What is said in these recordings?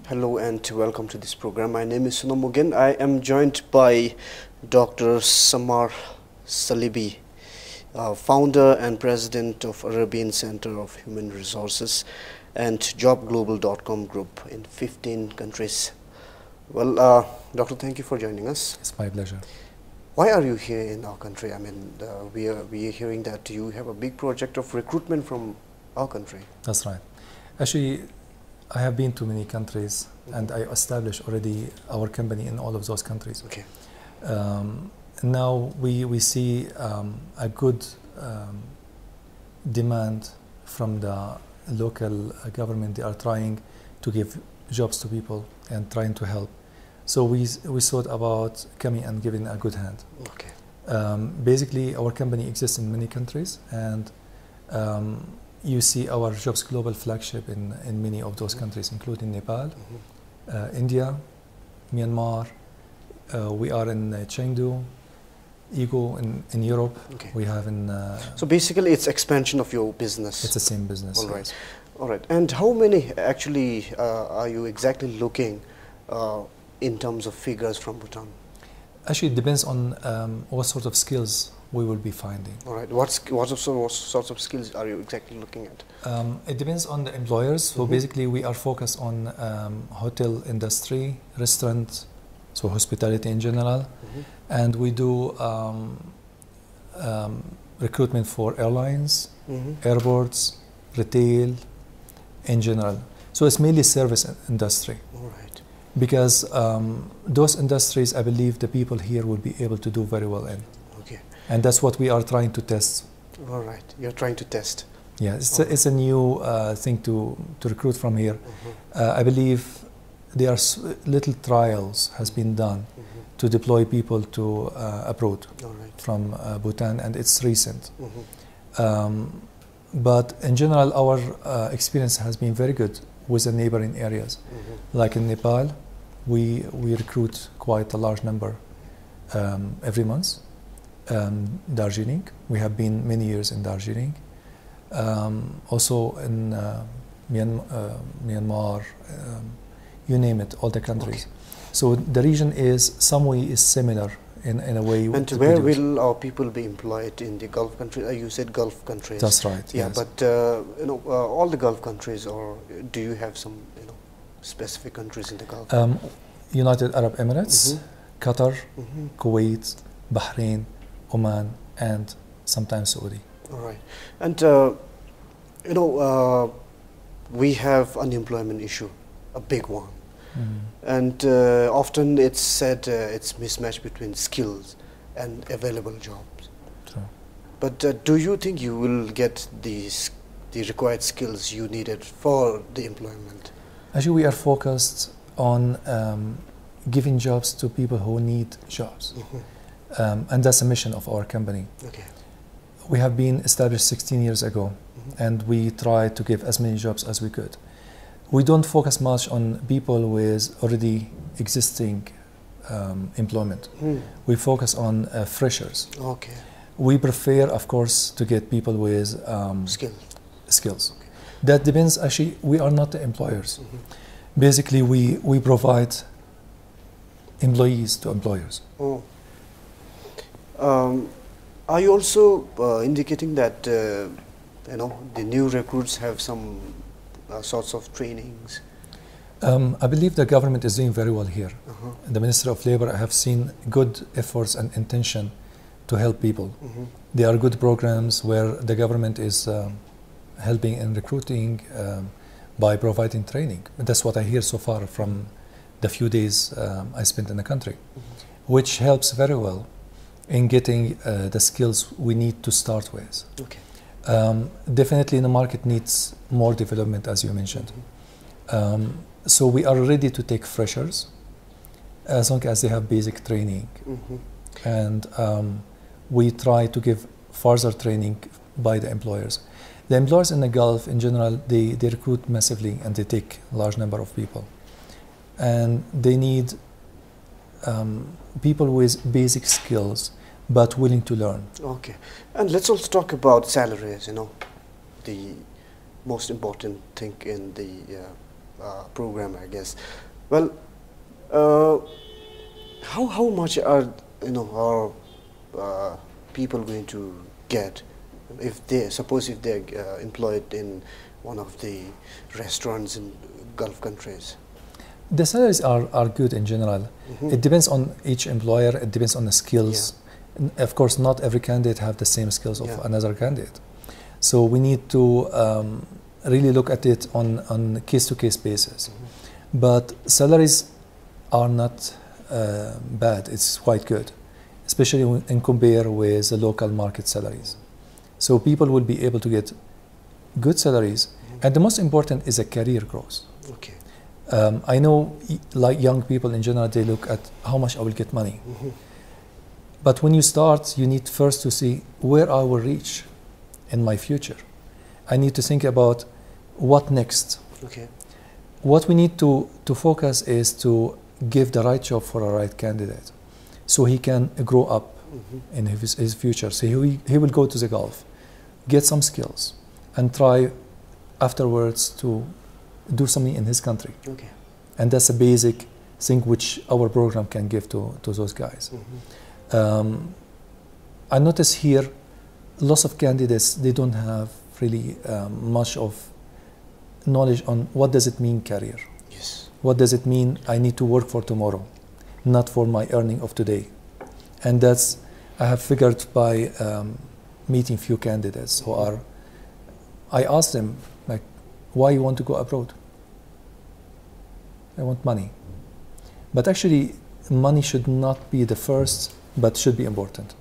Hello and welcome to this program. My name is Sunam Mugen. I am joined by Dr. Samer Salibi, founder and president of Arabian Center of Human Resources and JobsGlobal.com group in 15 countries. Well, Doctor, thank you for joining us. It's my pleasure. Why are you here in our country? I mean, we are hearing that you have a big project of recruitment from our country. That's right. Actually, I have been to many countries and I established already our company in all of those countries. Okay. Now we see a good demand from the local government. They are trying to give jobs to people and trying to help. So we thought about coming and giving a good hand. Okay. Basically, our company exists in many countries, and you see our Jobs Global flagship in many of those countries, including Nepal, India, Myanmar. We are in Chengdu, Igo in Europe. Okay. We have in. So basically, it's expansion of your business. It's the same business. All right. Yes. All right. And how many actually are you exactly looking in terms of figures from Bhutan? Actually, it depends on what sort of skills we will be finding. All right. What sorts of skills are you exactly looking at? It depends on the employers. So basically, we are focused on hotel industry, restaurant, so hospitality in general, and we do recruitment for airlines, airports, retail, in general. So it's mainly service industry. All right. Because those industries, I believe the people here will be able to do very well in. Okay. And that's what we are trying to test. All right. You're trying to test. Yeah, it's a new thing to recruit from here. I believe there are little trials has been done to deploy people to abroad from Bhutan, and it's recent. But in general, our experience has been very good with the neighboring areas. Like in Nepal, we recruit quite a large number every month. Darjeeling, we have been many years in Darjeeling. Also in Myanmar, you name it, all the countries. Okay. So the region is some way is similar in a way. And where will our people be employed in the Gulf countries? You said Gulf countries. That's right. Yeah, yes. But all the Gulf countries, or do you have some specific countries in the Gulf? United Arab Emirates, Qatar, Kuwait, Bahrain, Oman, and sometimes Saudi. All right. And we have unemployment issue, a big one. And often it's said it's mismatch between skills and available jobs. True. But do you think you will get the required skills you needed for the employment? Actually, we are focused on giving jobs to people who need jobs. And that's the mission of our company. Okay. We have been established 16 years ago, and we try to give as many jobs as we could. We don't focus much on people with already existing employment. We focus on freshers. Okay. We prefer, of course, to get people with skills. Okay. That depends. Actually, we are not the employers. Basically, we provide employees to employers. Oh. Are you also indicating that the new recruits have some sorts of trainings? I believe the government is doing very well here. The Ministry of Labor, I have seen good efforts and intention to help people. There are good programs where the government is helping in recruiting by providing training. That's what I hear so far from the few days I spent in the country, which helps very well in getting the skills we need to start with. Okay. Definitely the market needs more development, as you mentioned. So we are ready to take freshers as long as they have basic training. And we try to give further training by the employers. The employers in the Gulf, in general, they recruit massively and they take a large number of people. And they need people with basic skills but willing to learn. Okay. And let's also talk about salaries, the most important thing in the program, I guess. Well, how much are people going to get if they're employed in one of the restaurants in Gulf countries? The salaries are good in general. It depends on each employer. It depends on the skills. Of course, not every candidate have the same skills of another candidate. So we need to really look at it on case-to-case basis. But salaries are not bad. It's quite good, especially in compare with the local market salaries. So people will be able to get good salaries, and the most important is a career growth. Okay. I know, like young people in general, they look at how much I will get money. But when you start, you need first to see where I will reach in my future. I need to think about what next. Okay. What we need to focus is to give the right job for a right candidate, so he can grow up in his future. So he will go to the Gulf, get some skills, and try afterwards to do something in his country. Okay. And that's a basic thing which our program can give to those guys. I notice here lots of candidates, they don't have really much of knowledge on what does it mean career. Yes. What does it mean I need to work for tomorrow, not for my earning of today. And that's, I have figured by meeting few candidates who are, I asked them, like, why you want to go abroad? I want money. But actually, money should not be the first, but should be important.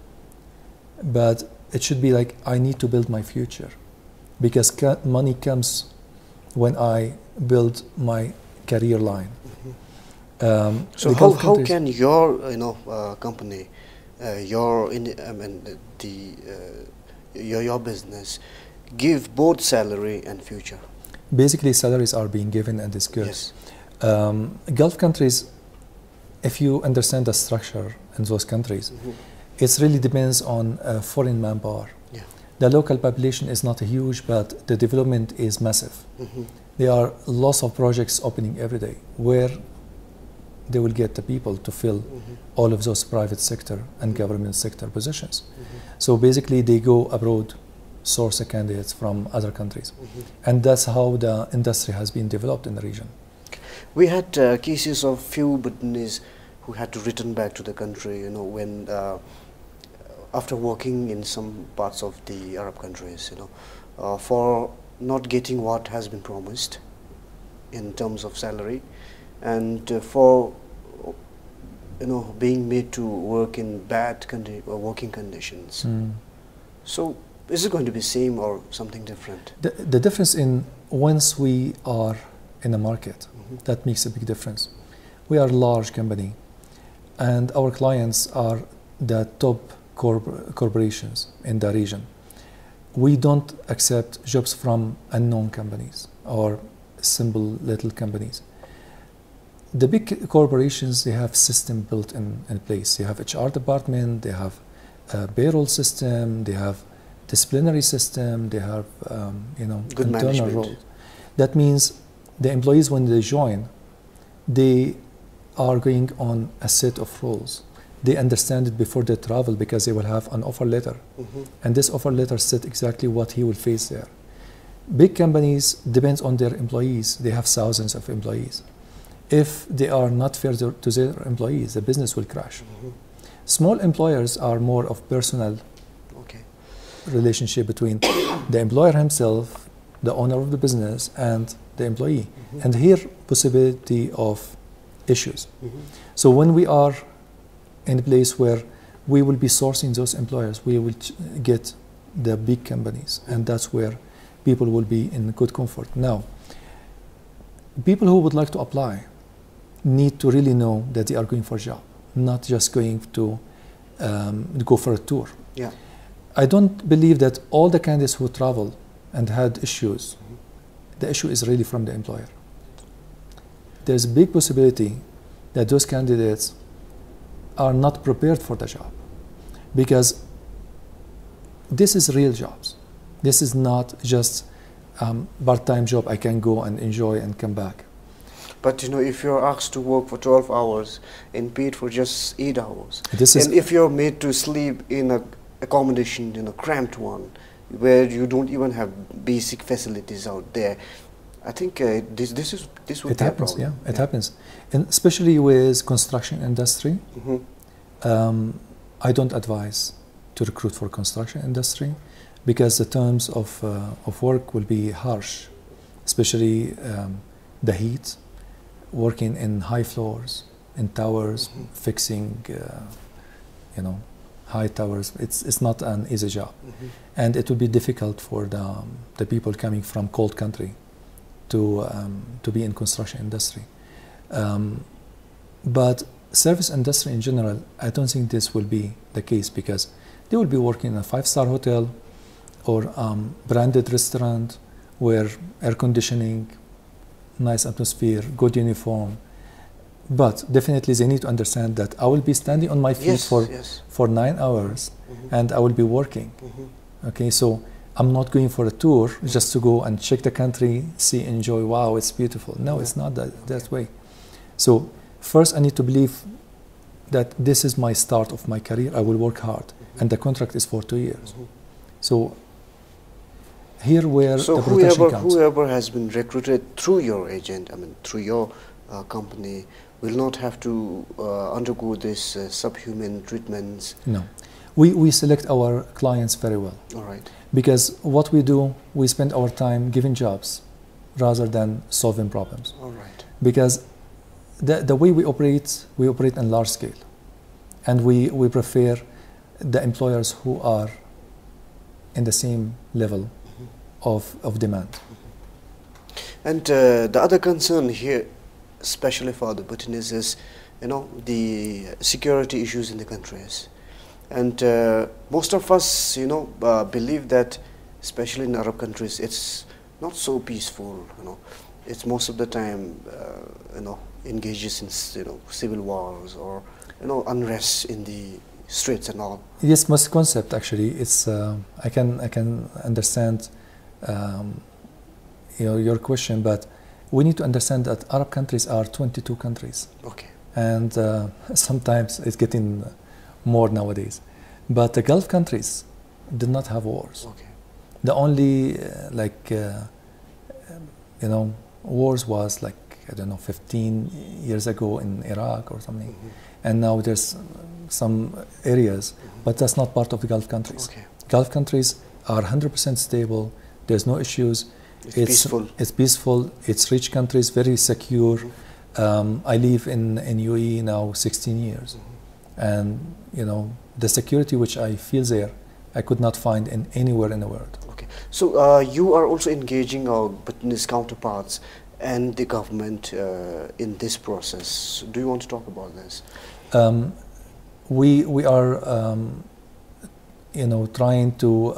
But it should be like, I need to build my future, because money comes when I build my career line. So how can your company, your business give both salary and future? Basically, salaries are being given and it's good. Yes. Gulf countries, if you understand the structure in those countries, it really depends on foreign manpower. Yeah. The local population is not huge, but the development is massive. There are lots of projects opening every day where they will get the people to fill all of those private sector and government sector positions. So basically they go abroad, source the candidates from other countries. And that's how the industry has been developed in the region. We had cases of few Bhutanese who had to return back to the country, when after working in some parts of the Arab countries, for not getting what has been promised in terms of salary, and for being made to work in bad working conditions. So is it going to be same or something different? The difference in once we are in a market, that makes a big difference. We are a large company, and our clients are the top corporations in the region. We don't accept jobs from unknown companies or simple little companies. The big corporations, they have system built in place. They have HR department, they have a payroll system, they have disciplinary system, they have good internal role. That means the employees, when they join, they are going on a set of roles. They understand it before they travel because they will have an offer letter. And this offer letter said exactly what he will face there. Big companies depends on their employees. They have thousands of employees. If they are not fair to their employees, the business will crash. Small employers are more of personal relationship between the employer himself, the owner of the business, and the employee. And here, possibility of issues. So when we are in a place where we will be sourcing those employers, we will get the big companies, and that's where people will be in good comfort. Now, people who would like to apply need to really know that they are going for a job, not just going to go for a tour. Yeah. I don't believe that all the candidates who travel and had issues, the issue is really from the employer. There's a big possibility that those candidates are not prepared for the job, because this is real jobs. This is not just part-time job I can go and enjoy and come back. But you know, if you're asked to work for 12 hours and paid for just 8 hours, and if you're made to sleep in a accommodation, in a cramped one, where you don't even have basic facilities out there, I think this would be a problem. Yeah, it happens, and especially with construction industry. I don't advise to recruit for construction industry because the terms of work will be harsh, especially the heat, working in high floors, in towers, fixing, you know, high towers. It's not an easy job, and it will be difficult for the people coming from cold country to be in construction industry. But service industry in general, I don't think this will be the case because they will be working in a 5-star hotel or branded restaurant where air conditioning, nice atmosphere, good uniform. But definitely they need to understand that I will be standing on my feet for 9 hours and I will be working. Okay, so I'm not going for a tour just to go and check the country, see, enjoy, wow, it's beautiful. No, it's not that way. So first I need to believe that this is my start of my career, I will work hard, and the contract is for 2 years. So here where the protection comes. Whoever has been recruited through your agent, I mean through your company, will not have to undergo this subhuman treatments? No. We select our clients very well. All right. Because what we do, we spend our time giving jobs rather than solving problems. All right. Because the way we operate in large scale. And we prefer the employers who are in the same level of demand. And the other concern here, especially for the Bhutanese, is, you know, the security issues in the countries. And most of us, you know, believe that, especially in Arab countries, it's not so peaceful. You know, it's most of the time, you know, engages in, you know, civil wars or, you know, unrest in the streets and all. Yes, misconcept actually. It's I can understand, you know, your question, but we need to understand that Arab countries are 22 countries. Okay. And sometimes it's getting more nowadays. But the Gulf countries did not have wars. Okay. The only you know, wars was like, I don't know, 15 years ago in Iraq or something. And now there's some areas, but that's not part of the Gulf countries. Okay. Gulf countries are 100% stable. There's no issues. It's peaceful. It's peaceful. It's rich countries, very secure. I live in UAE now 16 years. And, you know, the security which I feel there, I could not find in anywhere in the world. Okay. So you are also engaging our Bhutanese counterparts and the government in this process. Do you want to talk about this? We are, you know, trying to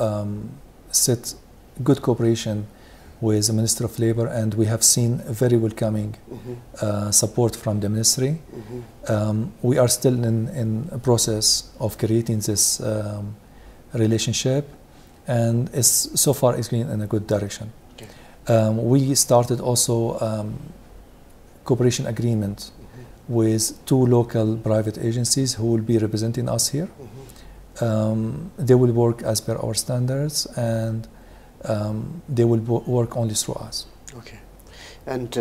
set good cooperation with the Minister of Labor, and we have seen very welcoming support from the ministry. We are still in a process of creating this relationship, and so far it's going in a good direction. Okay. We started also cooperation agreement with 2 local private agencies who will be representing us here. They will work as per our standards, and they will work only through us. Okay. And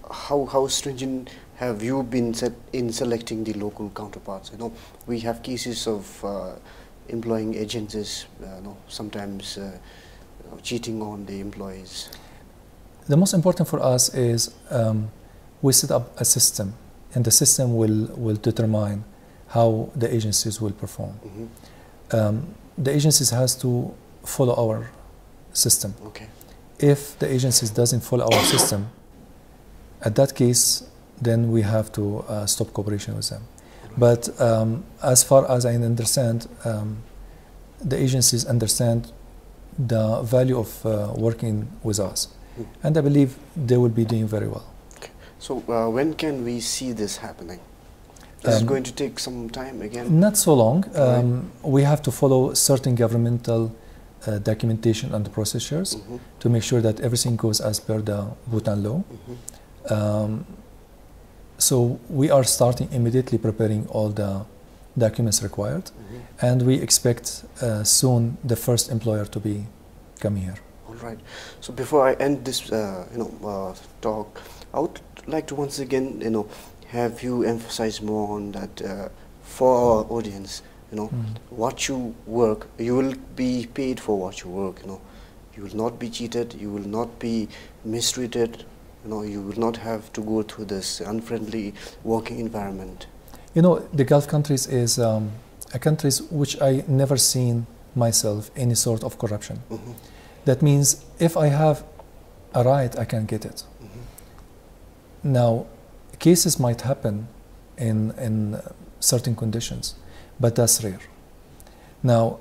how stringent have you been in selecting the local counterparts? You know, we have cases of employing agencies, you know, sometimes cheating on the employees. The most important for us is we set up a system, and the system will determine how the agencies will perform. The agencies has to follow our system. Okay. If the agencies doesn't follow our system, at that case, then we have to stop cooperation with them. But as far as I understand, the agencies understand the value of working with us, and I believe they will be doing very well. Okay. So when can we see this happening? Is it going to take some time again? Not so long. We have to follow certain governmental documentation and procedures to make sure that everything goes as per the Bhutan law. So we are starting immediately preparing all the documents required, and we expect soon the first employer to be coming here. All right. So before I end this, talk, I would like to once again, have you emphasize more on that for our audience. What you work, you will be paid for what you work. You will not be cheated. You will not be mistreated. You will not have to go through this unfriendly working environment. The Gulf countries is a countries which I never seen myself any sort of corruption. That means if I have a right, I can get it. Now, cases might happen in certain conditions, but that's rare. Now,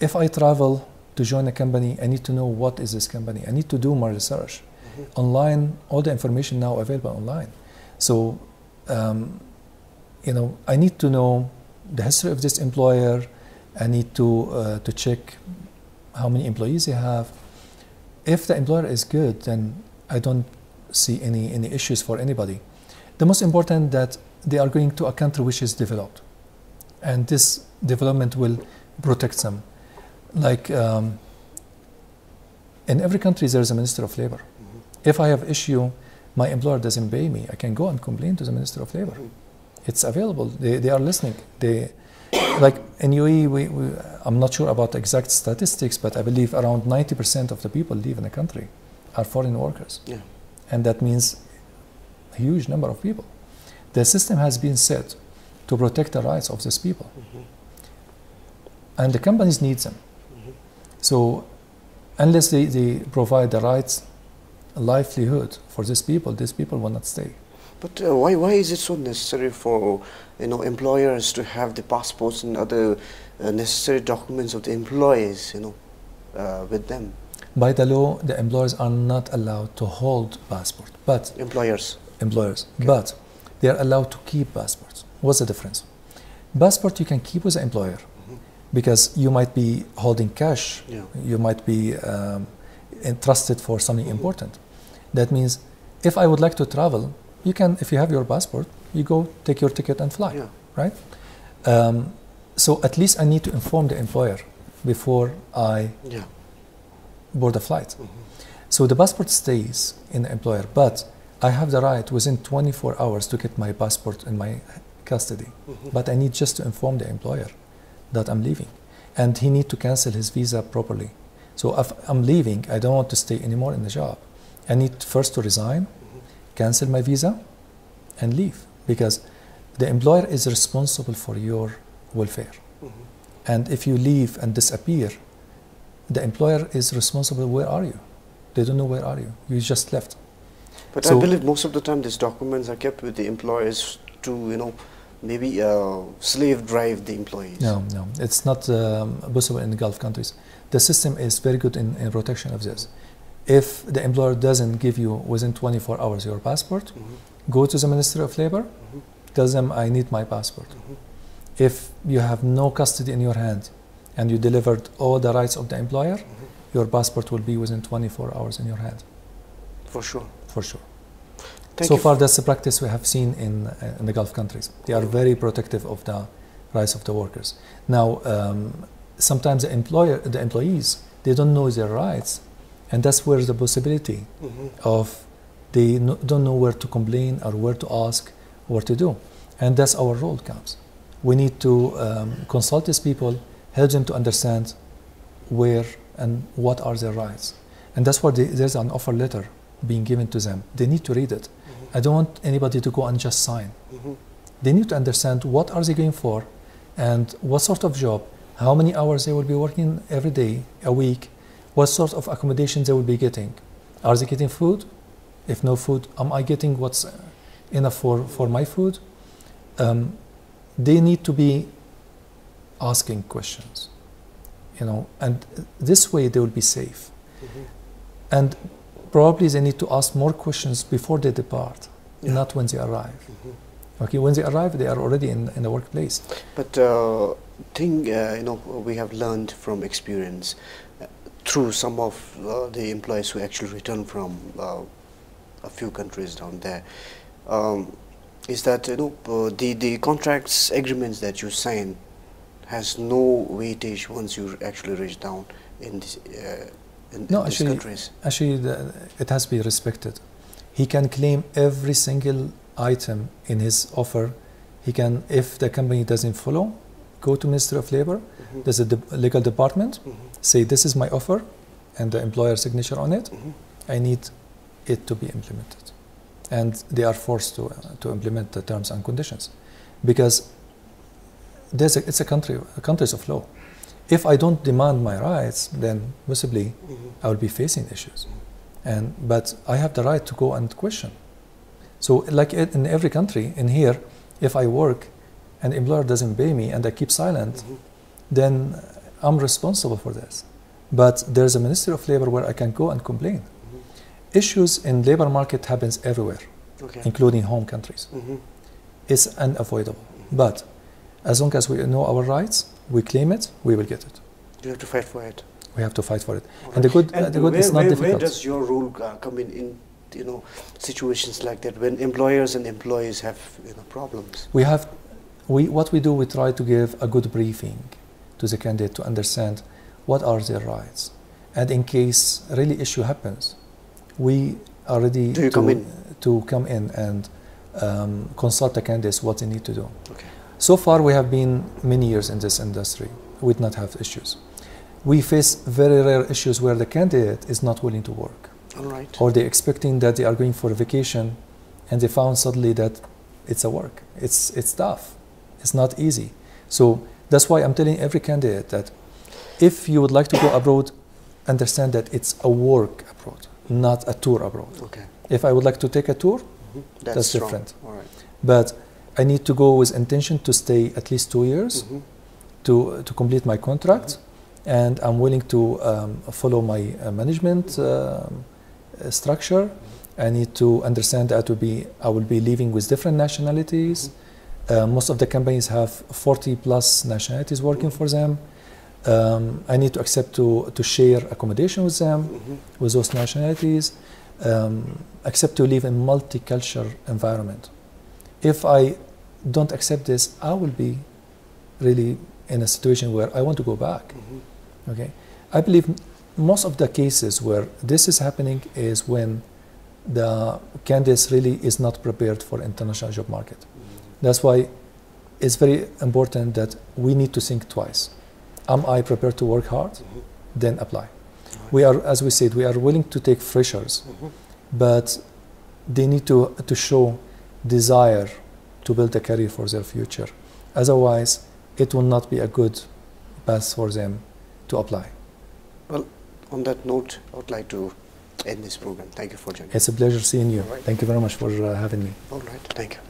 if I travel to join a company, I need to know what is this company. I need to do my research. Online, all the information now available online. So, I need to know the history of this employer. I need to check how many employees they have. If the employer is good, then I don't see any issues for anybody. The most important that they are going to a country which is developed, and this development will protect them. Like in every country, there is a Minister of Labor. If I have issue, my employer doesn't pay me, I can go and complain to the Minister of Labor. It's available. They are listening. Like in UAE, I'm not sure about the exact statistics, but I believe around 90% of the people live in the country are foreign workers. Yeah. And that means a huge number of people. The system has been set to protect the rights of these people. And the companies need them. So unless they provide the right livelihood for these people will not stay. But why is it so necessary for employers to have the passports and other necessary documents of the employees with them? By the law, the employers are not allowed to hold passport, but employers, okay. But they are allowed to keep passports. What's the difference? Passport you can keep with the employer because you might be holding cash, you might be entrusted for something important. That means if I would like to travel, you can, if you have your passport, you go take your ticket and fly, right? So at least I need to inform the employer before I board a flight. So the passport stays in the employer, but I have the right within 24 hours to get my passport in my custody. But I need just to inform the employer that I'm leaving. And he needs to cancel his visa properly. So if I'm leaving, I don't want to stay anymore in the job. I need first to resign, cancel my visa, and leave. Because the employer is responsible for your welfare. And if you leave and disappear, the employer is responsible. Where are you? They don't know where are you. You just left. But so, I believe most of the time these documents are kept with the employers to, maybe slave drive the employees. No, it's not possible in the Gulf countries. The system is very good in protection of this. If the employer doesn't give you within 24 hours your passport, go to the Ministry of Labor, tell them I need my passport. If you have no custody in your hand and you delivered all the rights of the employer, your passport will be within 24 hours in your hand. For sure. For sure. So far, that's the practice we have seen in the Gulf countries. They are very protective of the rights of the workers. Now, sometimes the employees, they don't know their rights, and that's where the possibility of they don't know where to complain or where to ask, or what to do. And that's our role comes. We need to consult these people, help them to understand where and what are their rights. And that's why there's an offer letter being given to them. They need to read it. I don't want anybody to go and just sign. They need to understand what are they going for and what sort of job, how many hours they will be working every day, a week, what sort of accommodations they will be getting. Are they getting food? If no food, am I getting what's enough for my food? They need to be asking questions, and this way they will be safe. And probably they need to ask more questions before they depart, not when they arrive. Okay, when they arrive, they are already in the workplace. But we have learned from experience through some of the employees who actually return from a few countries down there. is that the contracts agreements that you sign has no weightage once you actually reach down in this, in these countries. Actually, it has to be respected. He can claim every single item in his offer. He can, if the company doesn't follow, go to Ministry of Labor. There's a legal department. Say this is my offer, and the employer signature on it. I need it to be implemented, and they are forced to implement the terms and conditions, because it's a countries of law. If I don't demand my rights, then possibly I will be facing issues. But I have the right to go and question. So like in every country, in here, if I work and the employer doesn't pay me and I keep silent, then I'm responsible for this. But there's a Ministry of Labor where I can go and complain. Issues in labor market happens everywhere, including home countries. It's unavoidable. But as long as we know our rights, we claim it, we will get it. You have to fight for it. We have to fight for it. And the good is not difficult. Where does your role come in situations like that, when employers and employees have problems? What we do, we try to give a good briefing to the candidate to understand what are their rights. And in case really issue happens, we are ready to come in and consult the candidates what they need to do. So far, we have been many years in this industry. We did not have issues. We face very rare issues where the candidate is not willing to work. Or they're expecting that they are going for a vacation, and they found suddenly that it's a work. It's tough. It's not easy. So that's why I'm telling every candidate that if you would like to go abroad, understand that it's a work abroad, not a tour abroad. If I would like to take a tour, that's different. But I need to go with intention to stay at least 2 years to complete my contract, and I'm willing to follow my management structure. I need to understand that I will be living with different nationalities. Most of the companies have 40 plus nationalities working for them. I need to accept to share accommodation with them, with those nationalities, accept to live in multicultural environment. If I don't accept this, I will be really in a situation where I want to go back. I believe most of the cases where this is happening is when the candidates really is not prepared for international job market. That's why it's very important that we need to think twice. Am I prepared to work hard? Then apply. We are, as we said, we are willing to take freshers, but they need to show desire to build a career for their future. Otherwise, it will not be a good path for them to apply. Well, on that note, I would like to end this program. Thank you for joining. It's a pleasure seeing you. Thank you very much for having me. All right, thank you.